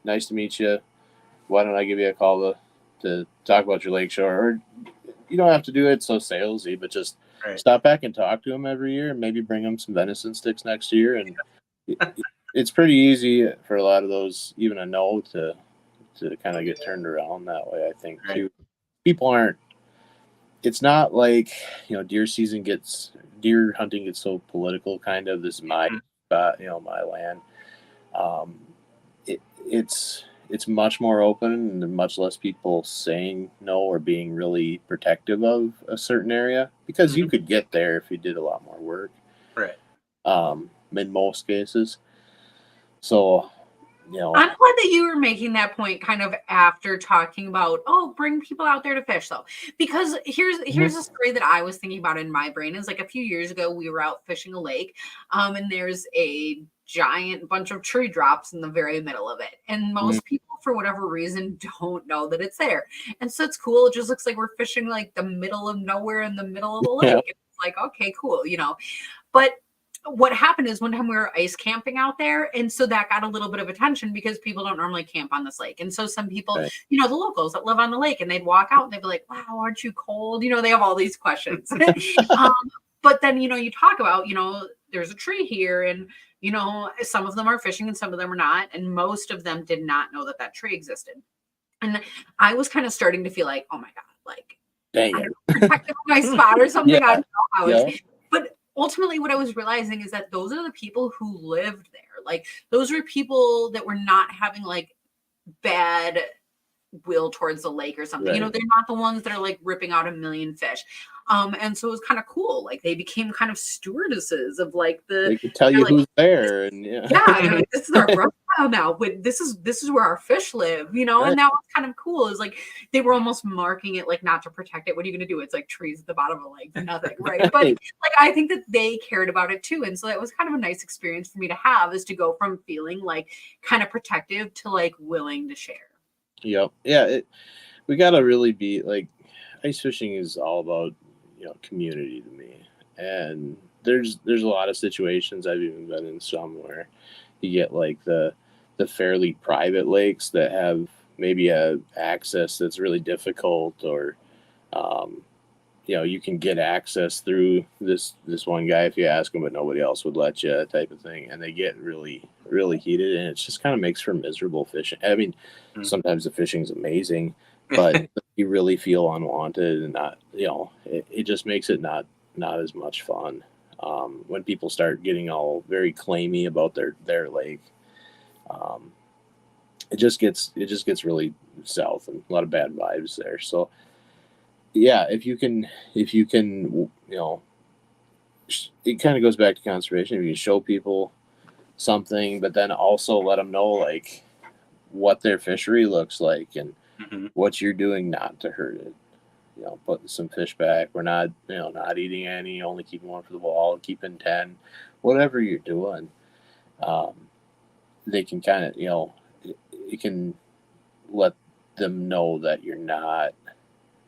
nice to meet you. Why don't I give you a call to talk about your lakeshore? Or you don't have to do it so salesy, but just stop back and talk to them every year and maybe bring them some venison sticks next year. And it's pretty easy for a lot of those, even a no, to kind of get turned around that way, I think, too. People aren't, it's not like, deer hunting gets so political, kind of. This is my spot, my land. It's much more open and much less people saying no or being really protective of a certain area, because you could get there if you did a lot more work. Right. In most cases. So, I'm glad that you were making that point kind of after talking about, bring people out there to fish, though. Because here's a story that I was thinking about in my brain. Is like a few years ago, we were out fishing a lake, and there's a giant bunch of tree drops in the very middle of it. And most people, for whatever reason, don't know that it's there. And so it's cool. It just looks like we're fishing like the middle of nowhere in the middle of the lake. Yeah. It's like, okay, cool, But what happened is one time we were ice camping out there, and so that got a little bit of attention because people don't normally camp on this lake. And so some people, the locals that live on the lake, and they'd walk out and they'd be like, wow, aren't you cold? They have all these questions. But then, you talk about, there's a tree here, and, some of them are fishing and some of them are not. And most of them did not know that tree existed. And I was kind of starting to feel like, oh my God, like, dang I don't know, protecting my spot or something. I don't know how it's, but ultimately what I was realizing is that those are the people who lived there. Like, those were people that were not having like bad will towards the lake or something. They're not the ones that are like ripping out a million fish. And so it was kind of cool. Like, they became kind of stewardesses of like they could tell you who's there, and this is our profile now. But this is where our fish live, and that was kind of cool. Is like they were almost marking it, like, not to protect it. What are you going to do? It's like trees at the bottom of the lake, nothing, right? But like, I think that they cared about it too, and so that was kind of a nice experience for me to have, is to go from feeling like kind of protective to like willing to share. Yep. Yeah. We got to really be like, ice fishing is all about, community to me. And there's a lot of situations, I've even been in some, where you get like the fairly private lakes that have maybe a access that's really difficult, or, you can get access through this one guy if you ask him, but nobody else would let you, type of thing. And they get really, really heated, and it just kind of makes for miserable fishing. I mean, sometimes the fishing's amazing, but you really feel unwanted, and not, it just makes it not as much fun. When people start getting all very claimy about their lake, it just gets really south, and a lot of bad vibes there. So yeah, if you can, it kind of goes back to conservation. If you can show people something, but then also let them know like what their fishery looks like, and what you're doing not to hurt it. Putting some fish back. We're not, not eating any, only keeping one for the wall, keeping 10, whatever you're doing. They can kind of, you can let them know that you're not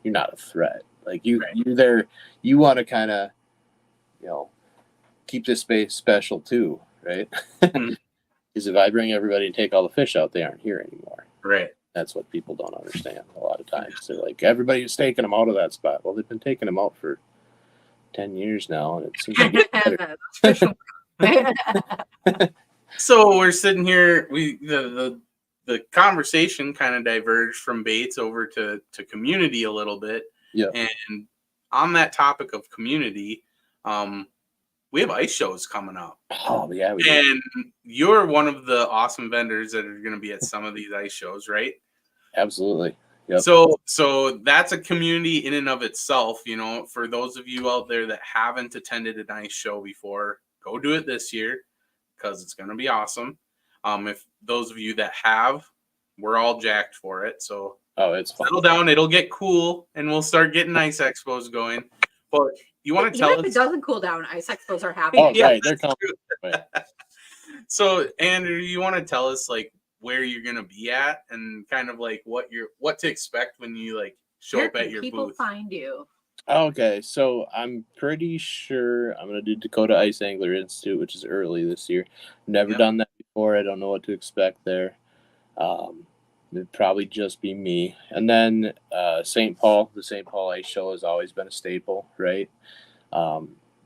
a threat. Like, you're there, you want to kind of, keep this space special too, right? Because if I bring everybody and take all the fish out, they aren't here anymore. Right. That's what people don't understand a lot of times. They're like, everybody's taking them out of that spot. Well, they've been taking them out for 10 years now, and it seems like better. So we're sitting here, the conversation kind of diverged from baits over to community a little bit. Yeah. And on that topic of community, we have ice shows coming up. Oh, yeah. We and you're one of the awesome vendors that are going to be at some of these ice shows, right? Absolutely. Yep. So that's a community in and of itself. For those of you out there that haven't attended an ice show before, go do it this year, because it's going to be awesome. If those of you that have, we're all jacked for it. So it's fun. Settle down. It'll get cool, and we'll start getting ice expos going. But you want to tell us? If it doesn't cool down, ice expos are happening. Oh, yeah, right. They're coming. So, Andrew, you want to tell us, like, where you're gonna be at and kind of like what to expect when you like show Where up at can your people booth. find you? Okay, so I'm pretty sure I'm gonna do Dakota Ice Angler Institute, which is early this year. Never Yep. done that before. I don't know what to expect there. It'd probably just be me, and then St. Paul. The St. Paul Ice Show has always been a staple, right?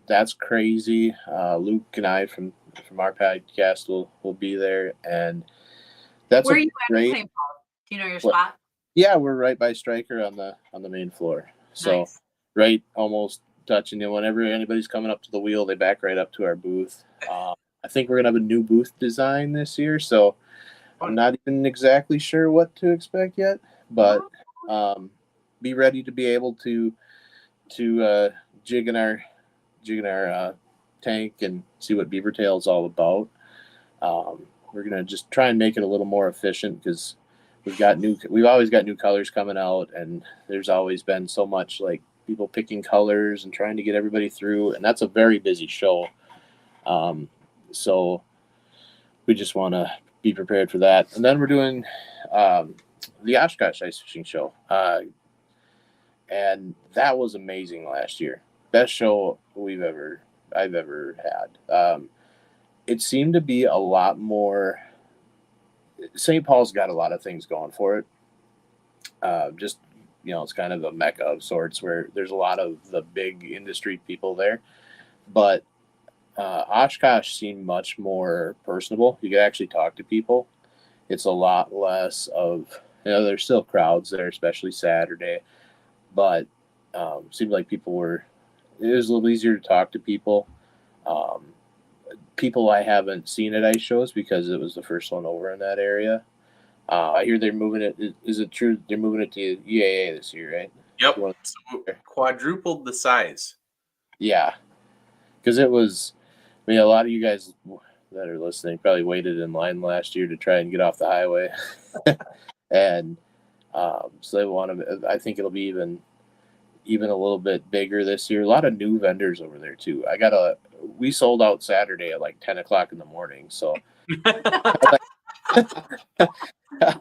That's crazy. Luke and I from our podcast will be there, and that's Where are a you at in great. St. Paul? Do you know your What? spot? Yeah, we're right by Stryker on the main floor. So Nice. right, almost touching you. Whenever anybody's coming up to the wheel, they back right up to our booth. I think we're gonna have a new booth design this year, so I'm not even exactly sure what to expect yet. But be ready to be able to jig in our tank and see what beaver tail is all about. We're gonna just try and make it a little more efficient because we've always got new colors coming out, and there's always been so much like people picking colors and trying to get everybody through, and that's a very busy show. So we just want to be prepared for that. And then we're doing the Oshkosh Ice Fishing Show, and that was amazing last year. Best show I've ever had. It seemed to be a lot more. St. Paul's got a lot of things going for it. Just it's kind of a mecca of sorts where there's a lot of the big industry people there, but Oshkosh seemed much more personable. You could actually talk to people. It's a lot less of there's still crowds there, especially Saturday, but seemed like it was a little easier to talk to people. People I haven't seen at ice shows because it was the first one over in that area. I hear they're moving it. Is it true they're moving it to EAA this year, right? Yep. So quadrupled the size. Yeah, because it was. I mean, a lot of you guys that are listening probably waited in line last year to try and get off the highway, and so they want to. I think it'll be even a little bit bigger this year. A lot of new vendors over there too. We sold out Saturday at like 10 o'clock in the morning. So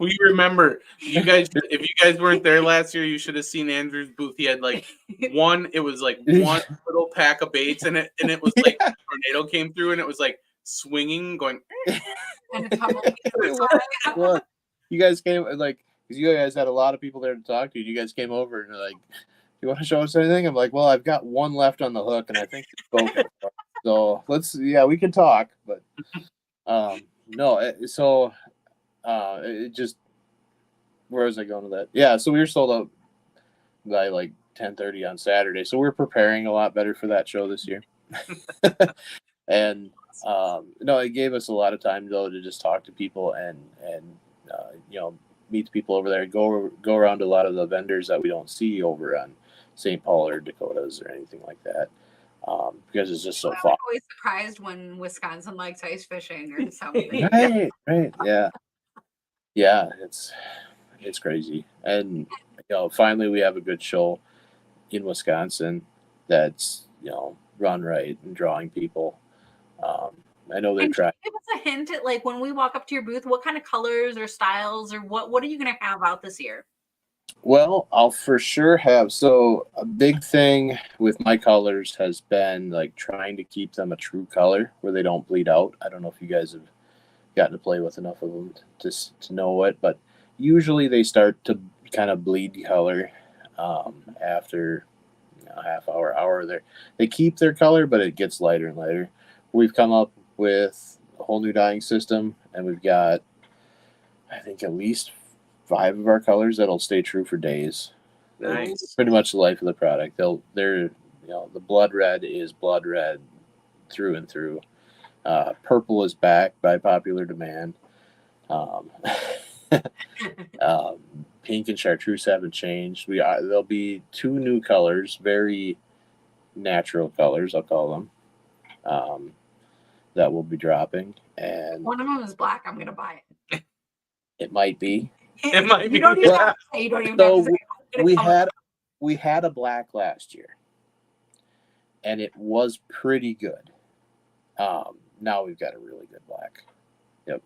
we remember you guys. If you guys weren't there last year, you should have seen Andrew's booth. He had like one little pack of baits, and it was like a tornado came through, and it was like swinging, going. And it's What? You guys came because you guys had a lot of people there to talk to. You guys came over and like, you want to show us anything? I'm like, well, I've got one left on the hook, and I think it's broken. So we can talk, but no. It just, where was I going with that? Yeah, so we were sold out by like 10:30 on Saturday, so we're preparing a lot better for that show this year. And it gave us a lot of time though to just talk to people and meet the people over there. Go around to a lot of the vendors that we don't see over on St. Paul or Dakotas or anything like that, because it's just so fun. I'm always surprised when Wisconsin likes ice fishing or something. Right, yeah, it's crazy. And finally we have a good show in Wisconsin that's run right and drawing people. I know they're trying. Give us a hint at like when we walk up to your booth, what kind of colors or styles or what are you going to have out this year? Well, I'll for sure have. So a big thing with my colors has been like trying to keep them a true color where they don't bleed out. I don't know if you guys have gotten to play with enough of them to know it, but usually they start to kind of bleed color after half hour. They keep their color, but it gets lighter and lighter. We've come up with a whole new dyeing system, and we've got, I think, at least 5 of our colors that'll stay true for days. Nice. Pretty much the life of the product. The blood red is blood red through and through. Purple is back by popular demand. Pink and chartreuse haven't changed. There'll be 2 new colors, very natural colors, I'll call them, that will be dropping. And one of them is black. I'm going to buy it. It might be. It might be. You don't even have to say. You don't even have to say. We had a black last year, and it was pretty good. Now we've got a really good black. Yep.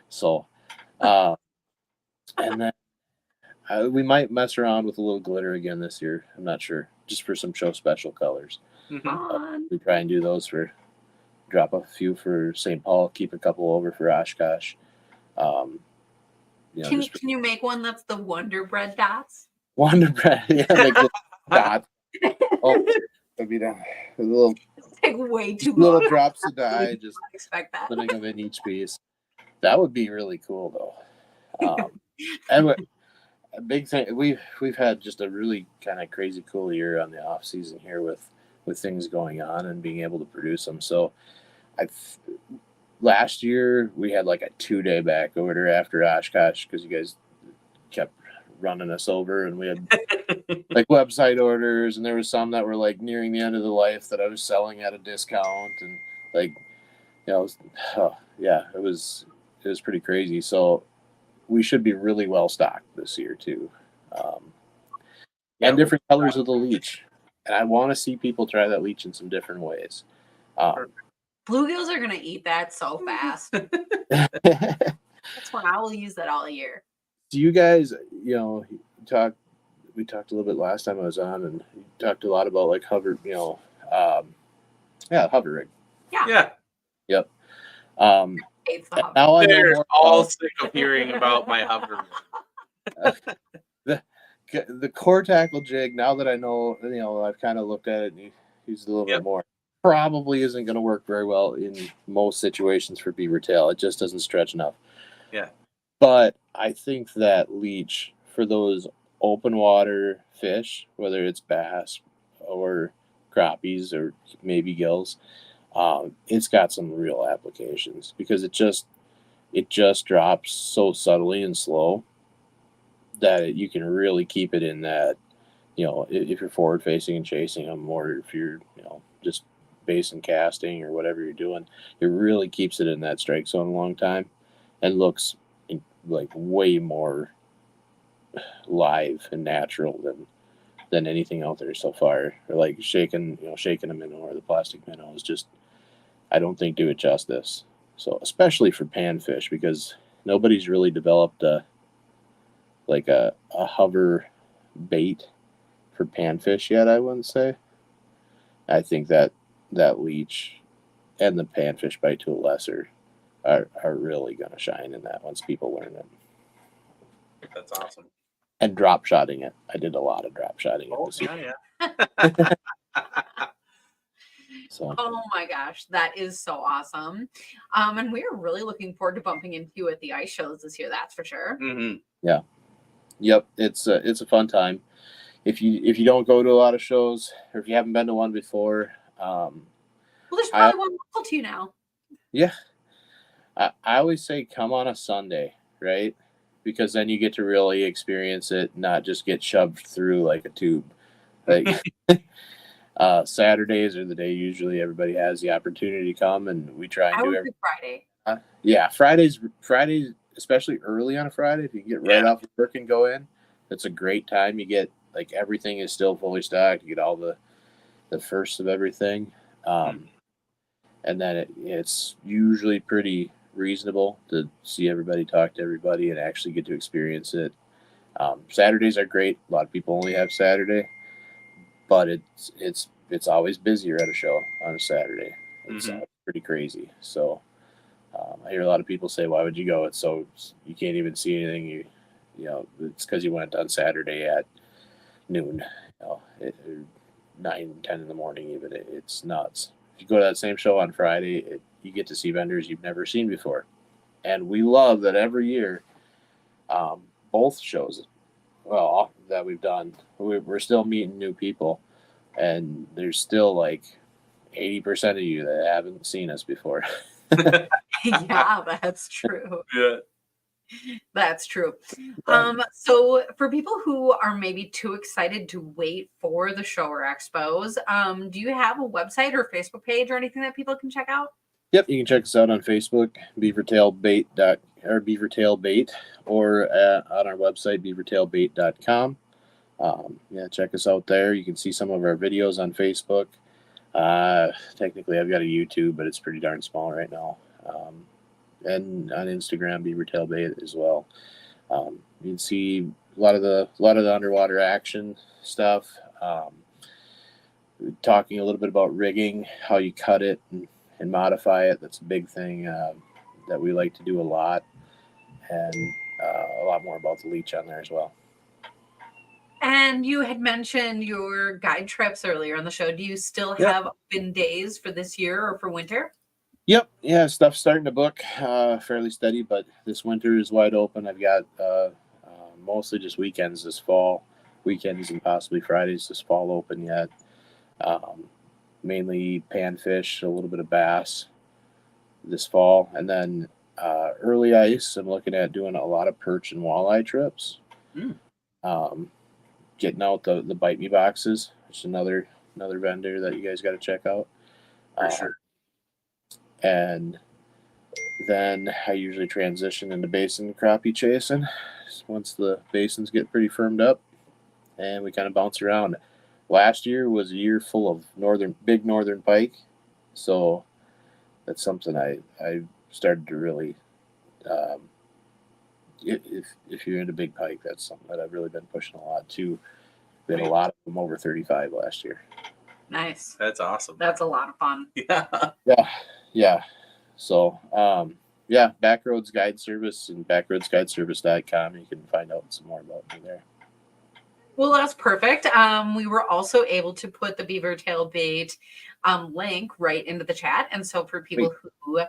So, and then we might mess around with a little glitter again this year. I'm not sure, just for some show special colors. Mhm. Fun. We try and do those drop a few for St. Paul, keep a couple over for Oshkosh. Can Just you make one that's the Wonder Bread dots? Wonder Bread, yeah, make little dots. Oh, that'd be down. A little Take way too little long. drops of dye, just Expect that. putting them in each piece. That would be really cool, though. And a big thing we've had just a really kind of crazy cool year on the off season here with things going on and being able to produce them. So last year we had like a 2-day back order after Oshkosh because you guys kept running us over, and we had like website orders, and there was some that were like nearing the end of the life that I was selling at a discount, and like yeah, it was pretty crazy. So we should be really well stocked this year too, and different colors of the leech. And I want to see people try that leech in some different ways. Bluegills are gonna eat that so fast. That's when I will use that all year. Do you guys, we talked a little bit last time I was on, and you talked a lot about like hover, hover rig. Yeah. Yep. It's the hover. Now I know They're more all about sick of hearing about my hover. the core tackle jig. Now that I know, I've kind of looked at it and used a little bit more. Probably isn't going to work very well in most situations for beaver tail. It just doesn't stretch enough. Yeah. But I think that leech for those open water fish, whether it's bass or crappies or maybe gills, it's got some real applications because it just drops so subtly and slow that you can really keep it in that, if you're forward facing and chasing them, or if you're, just basin casting or whatever you're doing, it really keeps it in that strike zone a long time and looks like way more live and natural than anything out there so far. Or like shaking a minnow or the plastic minnow is just, I don't think do it justice. So especially for panfish, because nobody's really developed a hover bait for panfish yet, I wouldn't say. I think that leech and the panfish bite to a lesser are really going to shine in that once people learn it. That's awesome. And drop shotting it. I did a lot of drop shotting it this year. Yeah. So. Oh my gosh, that is so awesome. And we're really looking forward to bumping into you at the ice shows this year, that's for sure. Mm-hmm. Yeah. Yep. It's a fun time. If you don't go to a lot of shows, or if you haven't been to one before, well, there's probably one local to you now. Yeah. I always say come on a Sunday, right? Because then you get to really experience it, not just get shoved through like a tube. Like Saturdays are the day usually everybody has the opportunity to come, and we try and do everything. Friday. Yeah, Fridays, especially early on a Friday, if you get right off work and go in, that's a great time. You get like everything is still fully stocked. You get all the first of everything, and then it's usually pretty reasonable to see everybody, talk to everybody, and actually get to experience it. Saturdays are great. A lot of people only have Saturday, but it's always busier at a show on a Saturday. It's pretty crazy. So I hear a lot of people say, "Why would you go?" It's so you can't even see anything. It's because you went on Saturday at noon, 9, 10 in the morning. Even it's nuts. If you go to that same show on Friday, you get to see vendors you've never seen before, and we love that every year. Both shows, that we've done, we're still meeting new people, and there's still like 80% of you that haven't seen us before. Yeah, that's true. Yeah. That's true. So for people who are maybe too excited to wait for the show or expos, do you have a website or Facebook page or anything that people can check out? Yep, you can check us out on Facebook, beavertailbait, or on our website, beavertailbait.com. Check us out there. You can see some of our videos on Facebook. Technically, I've got a YouTube, but it's pretty darn small right now. and on Instagram, Beaver Tail Bait as well. You can see a lot of the underwater action stuff. Talking a little bit about rigging, how you cut it and modify it. That's a big thing that we like to do a lot, and a lot more about the leech on there as well. And you had mentioned your guide trips earlier on the show. Do you still have open days for this year or for winter? Yep. Yeah, stuff's starting to book fairly steady, but this winter is wide open. I've got mostly just weekends this fall, weekends and possibly Fridays this fall open yet. Mainly panfish, a little bit of bass this fall, and then early ice. I'm looking at doing a lot of perch and walleye trips. Getting out the Bite Me boxes, which is another vendor that you guys got to check out. For sure. And then I usually transition into basin crappie chasing once the basins get pretty firmed up, and we kind of bounce around. Last year was a year full of big northern pike, so that's something I started to really. If you're into big pike, that's something that I've really been pushing a lot too. We had a lot of them over 35 last year. Nice. That's awesome. That's a lot of fun. Yeah. So, Backroads Guide Service and backroadsguideservice.com. You can find out some more about me there. Well, that's perfect. We were also able to put the Beaver Tail Bait link right into the chat. And so for people who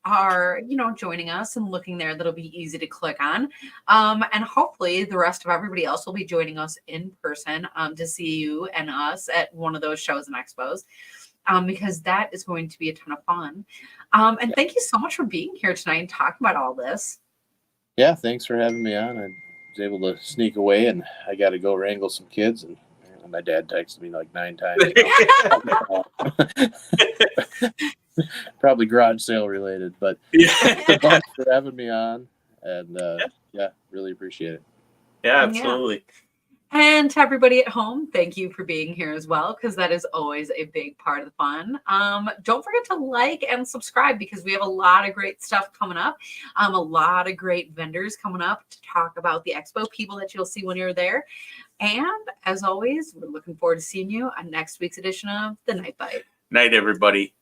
are, joining us and looking there, that'll be easy to click on. And hopefully the rest of everybody else will be joining us in person to see you and us at one of those shows and expos. Because that is going to be a ton of fun. And thank you so much for being here tonight and talking about all this. Yeah, thanks for having me on. I was able to sneak away, and I got to go wrangle some kids. And my dad texted me like 9 times. Probably garage sale related, but thanks for having me on. And really appreciate it. Yeah, absolutely. And to everybody at home, thank you for being here as well, because that is always a big part of the fun. Don't forget to like and subscribe, because we have a lot of great stuff coming up. A lot of great vendors coming up to talk about the expo, people that you'll see when you're there. And as always, we're looking forward to seeing you on next week's edition of The Night Bite. Night, everybody.